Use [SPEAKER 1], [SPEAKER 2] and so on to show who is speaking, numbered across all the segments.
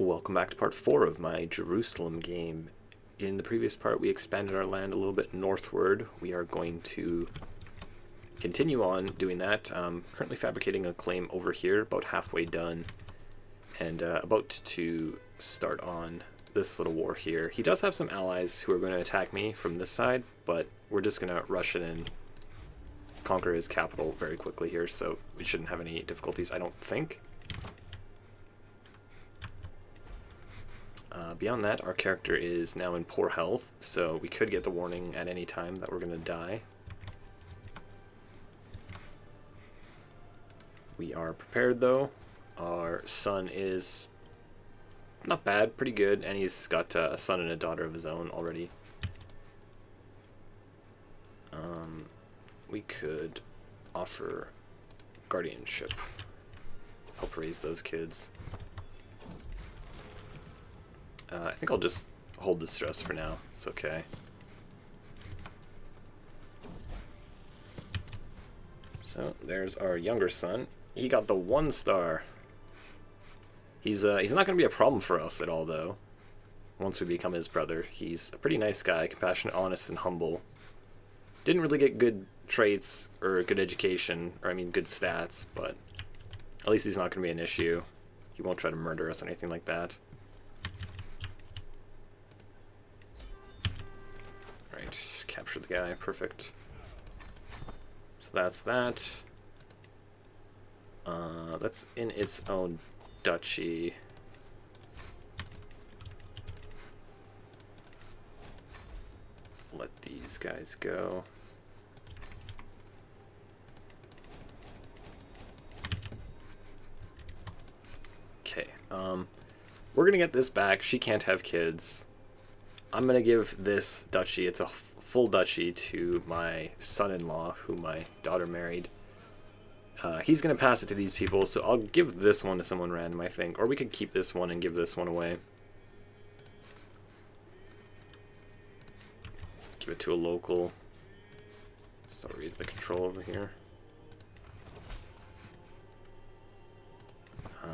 [SPEAKER 1] Welcome back to part 4 of my Jerusalem game. In the previous part, we expanded our land a little bit northward. We are going to continue on doing that. Currently fabricating a claim over here, about halfway done, and about to start on this little war here. He does have some allies who are going to attack me from this side, but we're just going to rush in and conquer his capital very quickly here, so we shouldn't have any difficulties, I don't think. Beyond that, our character is now in poor health, so we could get the warning at any time that we're going to die. We are prepared though. Our son is not bad, pretty good, and he's got a son and a daughter of his own already. We could offer guardianship, help raise those kids. I think I'll just hold the stress for now. It's okay. So there's our younger son. He got the 1 star. He's not going to be a problem for us at all, though. Once we become his brother, he's a pretty nice guy, compassionate, honest, and humble. Didn't really get good traits or good education, or I mean good stats, but at least he's not going to be an issue. He won't try to murder us or anything like that. Capture the guy, perfect. So that's that. That's in its own duchy. Let these guys go. Okay, we're gonna get this back. She can't have kids. I'm gonna give this duchy, it's a full duchy, to my son-in-law, who my daughter married. He's gonna pass it to these people, so I'll give this one to someone random, I think. Or we could keep this one and give this one away. Give it to a local. So raise the control over here.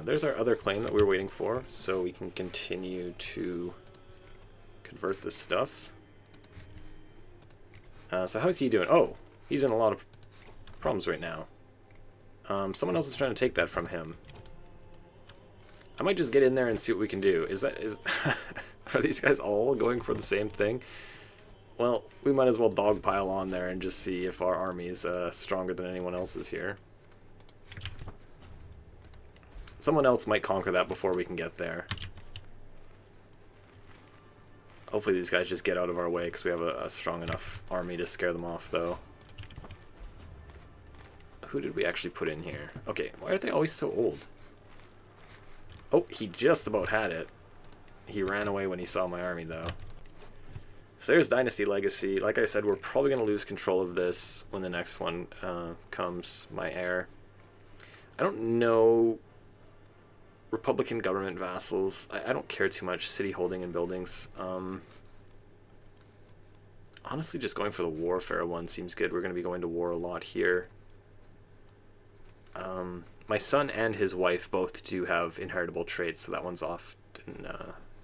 [SPEAKER 1] There's our other claim that we were waiting for, so we can continue to convert this stuff. So how's he doing? Oh, he's in a lot of problems right now. Someone else is trying to take that from him. I might just get in there and see what we can do. Are these guys all going for the same thing? Well, we might as well dogpile on there and just see if our army is stronger than anyone else's here. Someone else might conquer that before we can get there. Hopefully these guys just get out of our way because we have a strong enough army to scare them off, though. Who did we actually put in here? Okay, why are they always so old? Oh, he just about had it. He ran away when he saw my army, though. So there's Dynasty Legacy. Like I said, we're probably going to lose control of this when the next one comes, my heir. I don't know Republican government vassals. I don't care too much. City holding and buildings. Honestly, just going for the warfare one seems good. We're going to be going to war a lot here. My son and his wife both do have inheritable traits, so that one's often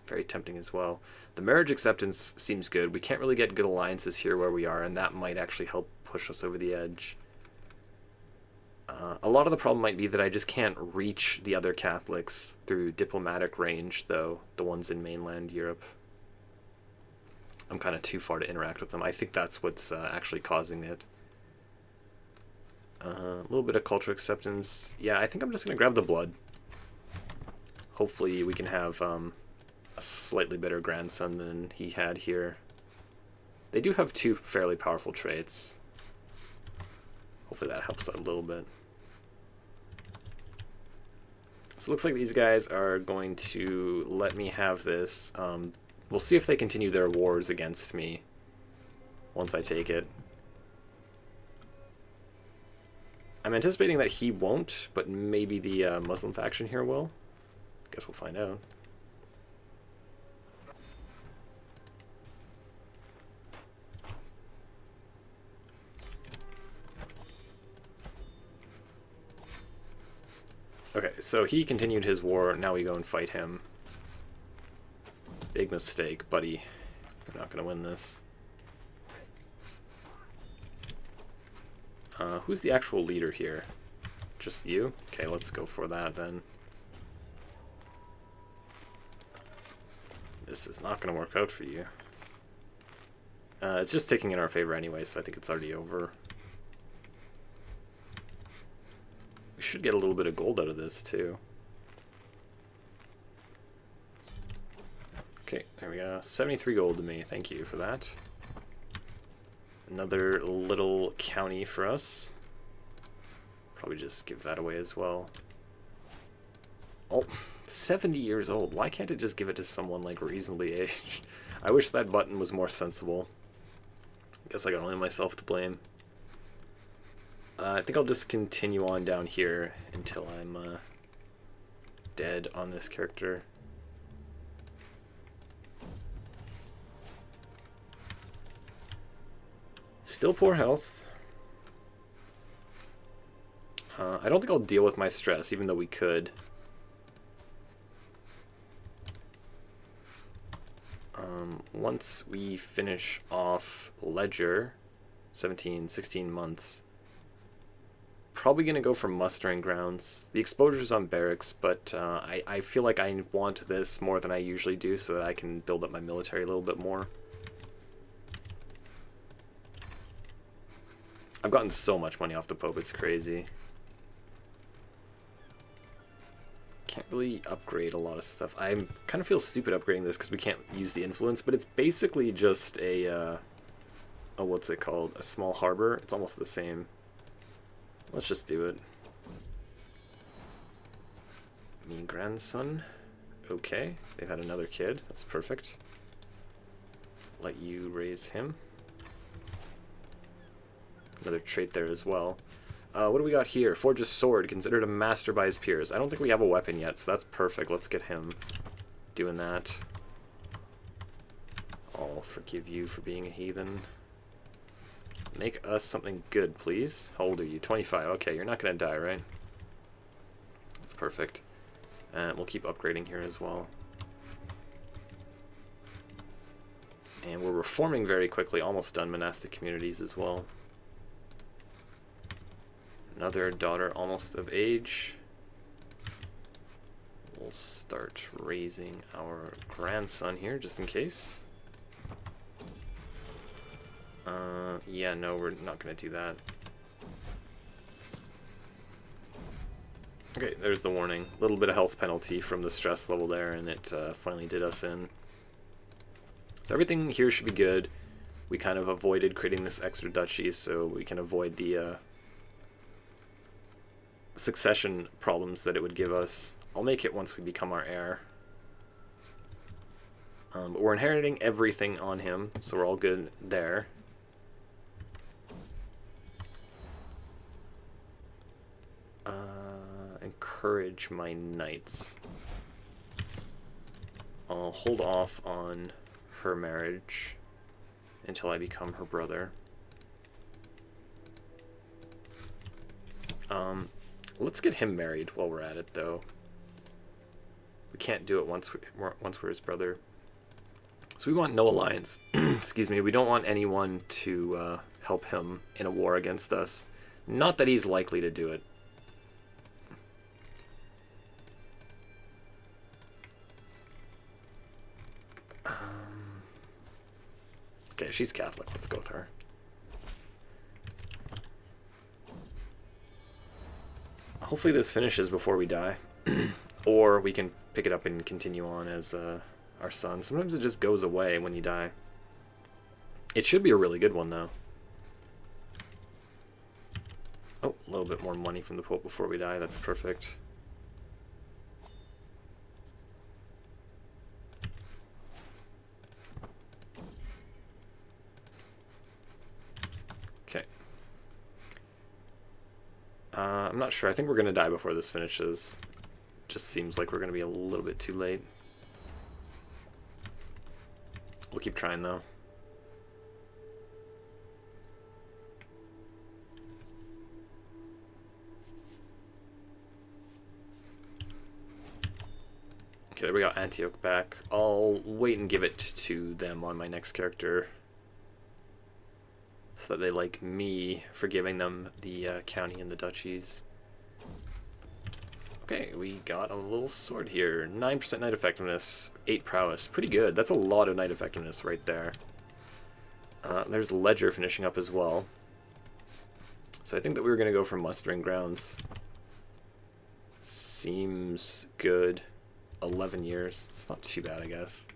[SPEAKER 1] very tempting as well. The marriage acceptance seems good. We can't really get good alliances here where we are, and that might actually help push us over the edge. A lot of the problem might be that I just can't reach the other Catholics through diplomatic range, though, the ones in mainland Europe. I'm kind of too far to interact with them. I think that's what's actually causing it. A little bit of cultural acceptance. Yeah, I think I'm just going to grab the blood. Hopefully we can have a slightly better grandson than he had here. They do have 2 fairly powerful traits. Hopefully that helps out a little bit. So it looks like these guys are going to let me have this. We'll see if they continue their wars against me once I take it. I'm anticipating that he won't, but maybe the Muslim faction here will. Guess we'll find out. Okay, so he continued his war, now we go and fight him. Big mistake, buddy. We're not going to win this. Who's the actual leader here? Just you? Okay, let's go for that then. This is not going to work out for you. It's just ticking in our favor anyway, so I think it's already over. We should get a little bit of gold out of this too. Okay, there we go. 73 gold to me. Thank you for that. Another little county for us. Probably just give that away as well. Oh, 70 years old. Why can't it just give it to someone like reasonably aged? I wish that button was more sensible. Guess I got only myself to blame. I think I'll just continue on down here until I'm dead on this character. Still poor health. I don't think I'll deal with my stress, even though we could. Once we finish off Ledger, 16 months, probably going to go for mustering grounds. The exposure's on barracks, but I feel like I want this more than I usually do so that I can build up my military a little bit more. I've gotten so much money off the Pope, it's crazy. Can't really upgrade a lot of stuff. I kind of feel stupid upgrading this because we can't use the influence, but it's basically just a, what's it called? A small harbor. It's almost the same. Let's just do it. Me grandson. Okay, they've had another kid. That's perfect. Let you raise him. Another trait there as well. What do we got here? Forge a sword, considered a master by his peers. I don't think we have a weapon yet, so that's perfect. Let's get him doing that. I'll forgive you for being a heathen. Make us something good, please. How old are you? 25. Okay, you're not going to die, right? That's perfect. And we'll keep upgrading here as well. And we're reforming very quickly. Almost done monastic communities as well. Another daughter almost of age. We'll start raising our grandson here just in case. Yeah, no, we're not going to do that. Okay, there's the warning. A little bit of health penalty from the stress level there, and it finally did us in. So everything here should be good. We kind of avoided creating this extra duchy, so we can avoid the succession problems that it would give us. I'll make it once we become our heir. But we're inheriting everything on him, so we're all good there. Encourage my knights. I'll hold off on her marriage until I become her brother. Let's get him married while we're at it, though. We can't do it once we're his brother. So we want no alliance. Excuse me. We don't want anyone to help him in a war against us. Not that he's likely to do it. Okay, she's Catholic. Let's go with her. Hopefully this finishes before we die. Or we can pick it up and continue on as our son. Sometimes it just goes away when you die. It should be a really good one, though. Oh, a little bit more money from the Pope before we die. That's perfect. Okay. I'm not sure. I think we're going to die before this finishes. Just seems like we're going to be a little bit too late. We'll keep trying, though. Okay, there we got Antioch back. I'll wait and give it to them on my next character, so that they like me for giving them the county and the duchies. Okay, we got a little sword here. 9% knight effectiveness, 8 prowess. Pretty good. That's a lot of knight effectiveness right there. There's Ledger finishing up as well. So I think that we were going to go for mustering grounds. Seems good. 11 years. It's not too bad, I guess.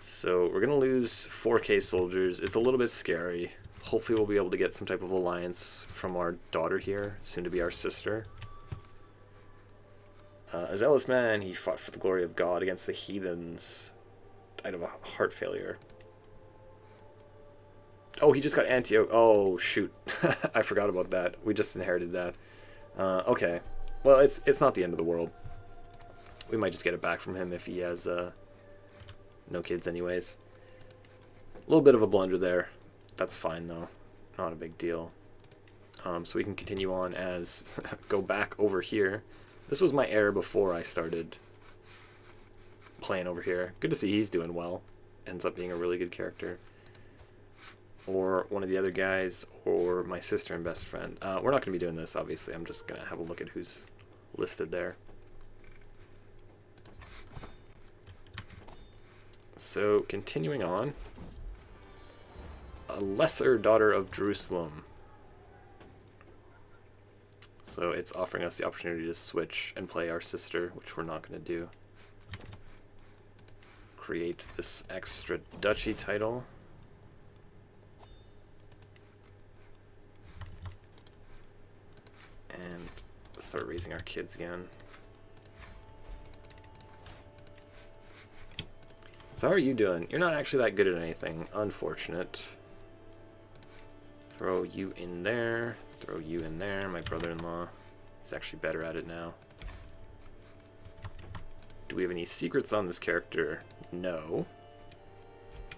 [SPEAKER 1] So we're going to lose 4K soldiers. It's a little bit scary. Hopefully we'll be able to get some type of alliance from our daughter here, soon to be our sister. A zealous man, he fought for the glory of God against the heathens. Died of a heart failure. Oh, he just got Antioch. Oh, shoot. I forgot about that. We just inherited that. Okay. Well, it's not the end of the world. We might just get it back from him if he has no kids anyways. A little bit of a blunder there. That's fine, though. Not a big deal. So we can continue on as... go back over here. This was my heir before I started playing over here. Good to see he's doing well. Ends up being a really good character. Or one of the other guys, or my sister and best friend. We're not going to be doing this, obviously. I'm just going to have a look at who's listed there. So, continuing on. A lesser daughter of Jerusalem. So it's offering us the opportunity to switch and play our sister, which we're not going to do. Create this extra duchy title. And start raising our kids again. So how are you doing? You're not actually that good at anything. Unfortunate. Throw you in there. Throw you in there. My brother-in-law is actually better at it now. Do we have any secrets on this character? No.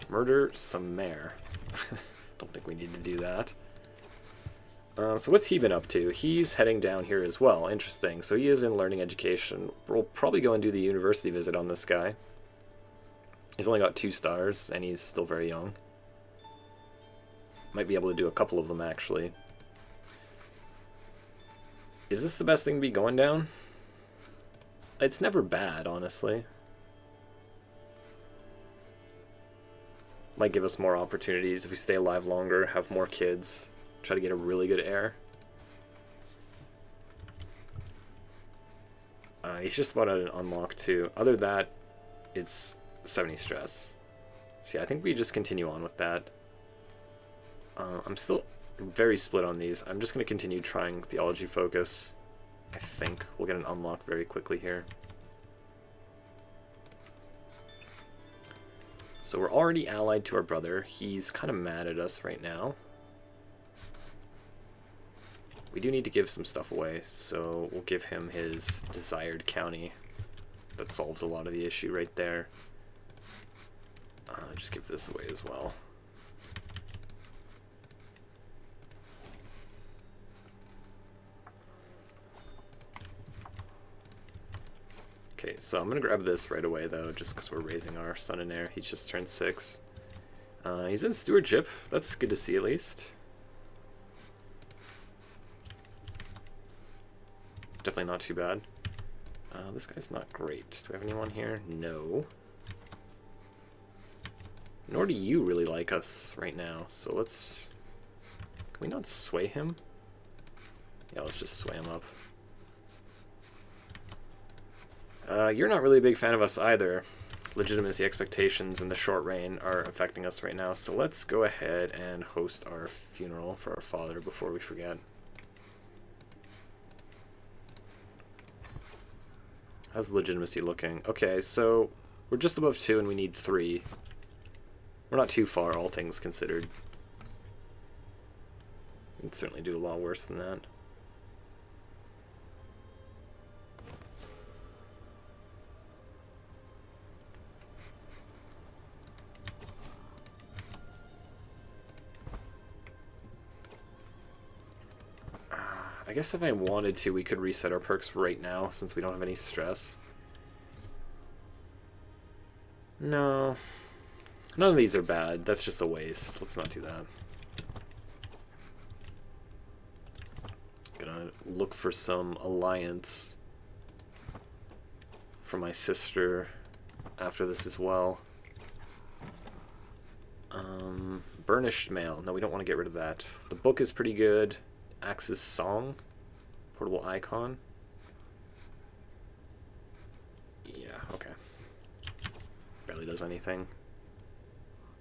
[SPEAKER 1] Murder some mare. Don't think we need to do that. So what's he been up to? He's heading down here as well. Interesting. So he is in learning education. We'll probably go and do the university visit on this guy. He's only got 2 stars, and he's still very young. Might be able to do a couple of them, actually. Is this the best thing to be going down? It's never bad, honestly. Might give us more opportunities if we stay alive longer, have more kids, try to get a really good heir. He's just about to unlock too. Other than that, it's 70 stress. So yeah, I think we just continue on with that. I'm still very split on these. I'm just going to continue trying theology focus. I think we'll get an unlock very quickly here. So we're already allied to our brother. He's kind of mad at us right now. We do need to give some stuff away, so we'll give him his desired county. That solves a lot of the issue right there. Just give this away as well. Okay, so I'm going to grab this right away, though, just because we're raising our son and heir. He's just turned 6. He's in stewardship. That's good to see, at least. Definitely not too bad. This guy's not great. Do we have anyone here? No. Nor do you really like us right now, so let's... Can we not sway him? Yeah, let's just sway him up. You're not really a big fan of us either. Legitimacy expectations in the short reign are affecting us right now, so let's go ahead and host our funeral for our father before we forget. How's legitimacy looking? Okay, so we're just above 2 and we need 3. We're not too far, all things considered. We can certainly do a lot worse than that. I guess if I wanted to, we could reset our perks right now, since we don't have any stress. No. None of these are bad. That's just a waste. Let's not do that. Gonna look for some alliance for my sister after this as well. Burnished Mail. No, we don't want to get rid of that. The book is pretty good. Axe's Song. Portable icon. Yeah, okay. Barely does anything.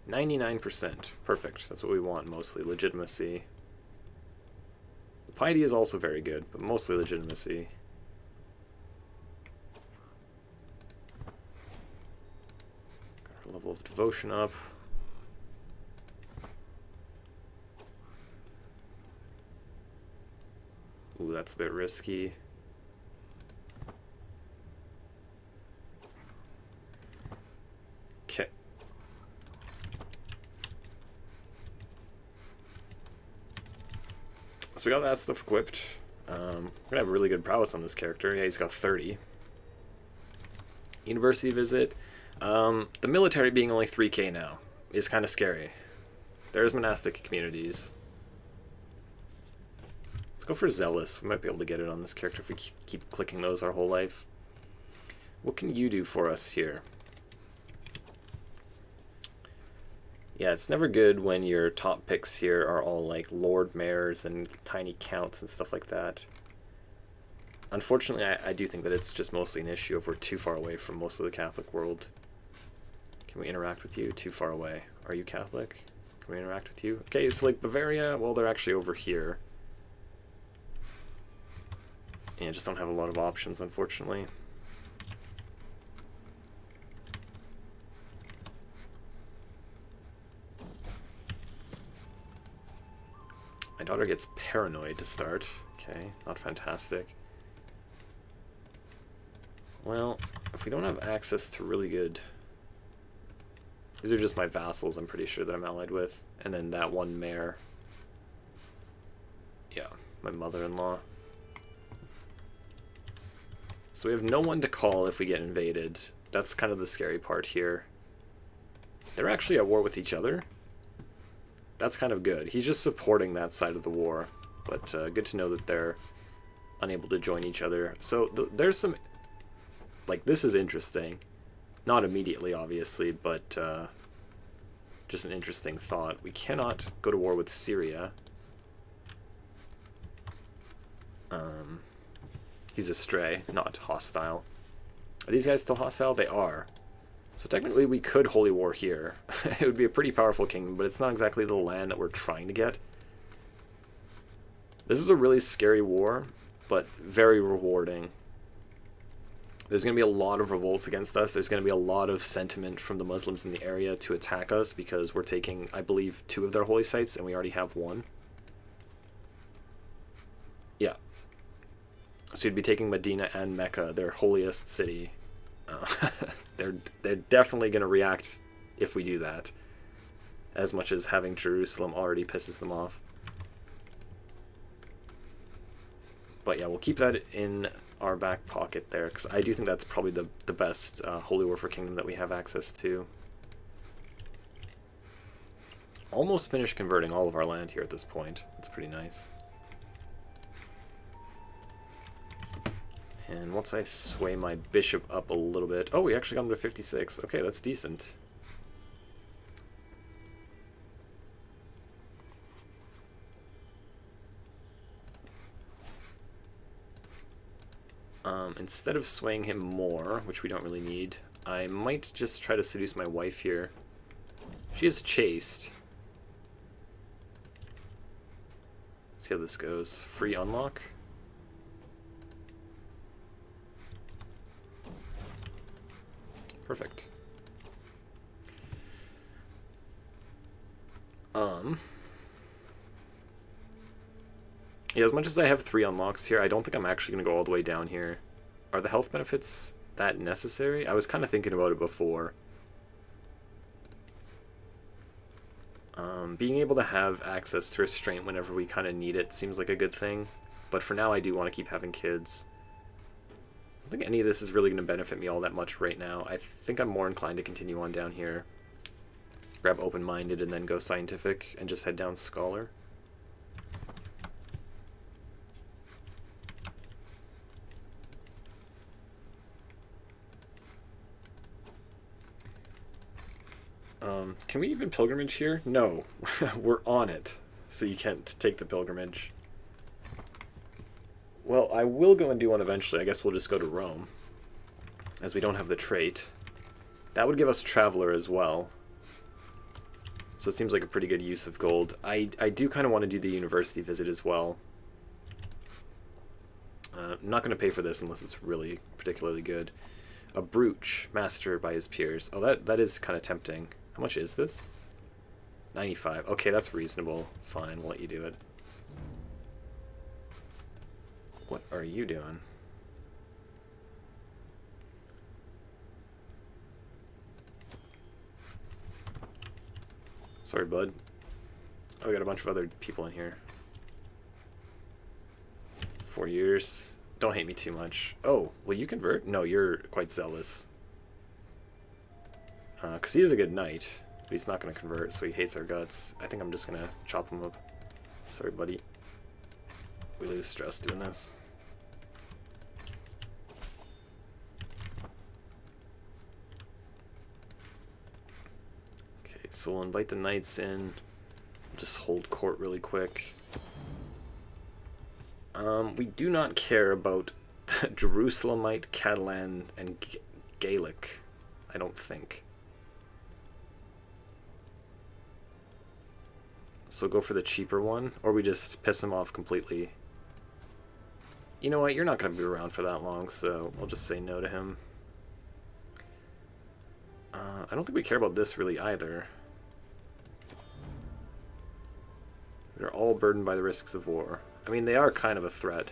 [SPEAKER 1] 99%. Perfect. That's what we want mostly. Legitimacy. The piety is also very good, but mostly legitimacy. Got our level of devotion up. Ooh, that's a bit risky. Okay. So we got that stuff equipped. We're gonna have really good prowess on this character. Yeah, he's got 30. University visit. The military being only 3k now is kind of scary. There's monastic communities. Let's go for Zealous. We might be able to get it on this character if we keep clicking those our whole life. What can you do for us here? Yeah, it's never good when your top picks here are all like Lord Mayors and tiny counts and stuff like that. Unfortunately, I do think that it's just mostly an issue if we're too far away from most of the Catholic world. Can we interact with you? Too far away. Are you Catholic? Can we interact with you? Okay, so like Bavaria, well, they're actually over here. Yeah, just don't have a lot of options, unfortunately. My daughter gets paranoid to start. Okay, not fantastic. Well, if we don't have access to really good... These are just my vassals, I'm pretty sure, that I'm allied with. And then that one mayor. Yeah, my mother-in-law. So we have no one to call if we get invaded. That's kind of the scary part here. They're actually at war with each other. That's kind of good. He's just supporting that side of the war. But good to know that they're unable to join each other. So there's some... Like, this is interesting. Not immediately, obviously, but just an interesting thought. We cannot go to war with Syria. He's a stray, not hostile. Are these guys still hostile? They are. So technically we could holy war here. It would be a pretty powerful kingdom, but it's not exactly the land that we're trying to get. This is a really scary war, but very rewarding. There's going to be a lot of revolts against us. There's going to be a lot of sentiment from the Muslims in the area to attack us because we're taking, I believe, 2 of their holy sites, and we already have 1. Yeah. So you'd be taking Medina and Mecca, their holiest city. They're definitely going to react if we do that, as much as having Jerusalem already pisses them off. But yeah, we'll keep that in our back pocket there, because I do think that's probably the best Holy War for Kingdom that we have access to. Almost finished converting all of our land here at this point. That's pretty nice. And once I sway my bishop up a little bit... Oh, we actually got him to 56. Okay, that's decent. Instead of swaying him more, which we don't really need, I might just try to seduce my wife here. She is chaste. See how this goes. Free unlock. Perfect. Yeah, as much as I have 3 unlocks here, I don't think I'm actually going to go all the way down here. Are the health benefits that necessary? I was kind of thinking about it before. Being able to have access to restraint whenever we kind of need it seems like a good thing. But for now, I do want to keep having kids. I don't think any of this is really going to benefit me all that much right now. I think I'm more inclined to continue on down here. Grab open-minded and then go scientific and just head down scholar. Can we even pilgrimage here? No. We're on it, so you can't take the pilgrimage. Well, I will go and do one eventually. I guess we'll just go to Rome, as we don't have the trait. That would give us Traveler as well. So it seems like a pretty good use of gold. I do kind of want to do the university visit as well. I'm not going to pay for this unless it's really particularly good. A brooch, master by his peers. Oh, that is kind of tempting. How much is this? 95. Okay, that's reasonable. Fine, we'll let you do it. What are you doing? Sorry, bud. Oh, we got a bunch of other people in here. 4 years. Don't hate me too much. Oh, will you convert? No, you're quite zealous. Because he is a good knight, but he's not going to convert, so he hates our guts. I think I'm just going to chop him up. Sorry, buddy. We lose stress doing this. Okay, so we'll invite the knights in. Just hold court really quick. We do not care about Jerusalemite, Catalan, and Gaelic, I don't think. So go for the cheaper one, or we just piss him off completely. You know what, you're not going to be around for that long, so we'll just say no to him. I don't think we care about this really either. They're all burdened by the risks of war. I mean, they are kind of a threat.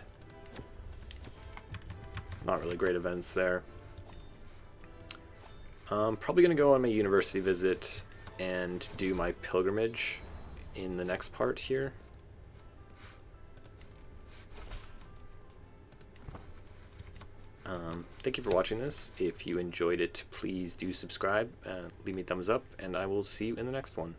[SPEAKER 1] Not really great events there. Probably going to go on my university visit and do my pilgrimage in the next part here. Thank you for watching this. If you enjoyed it, please do subscribe, leave me a thumbs up, and I will see you in the next one.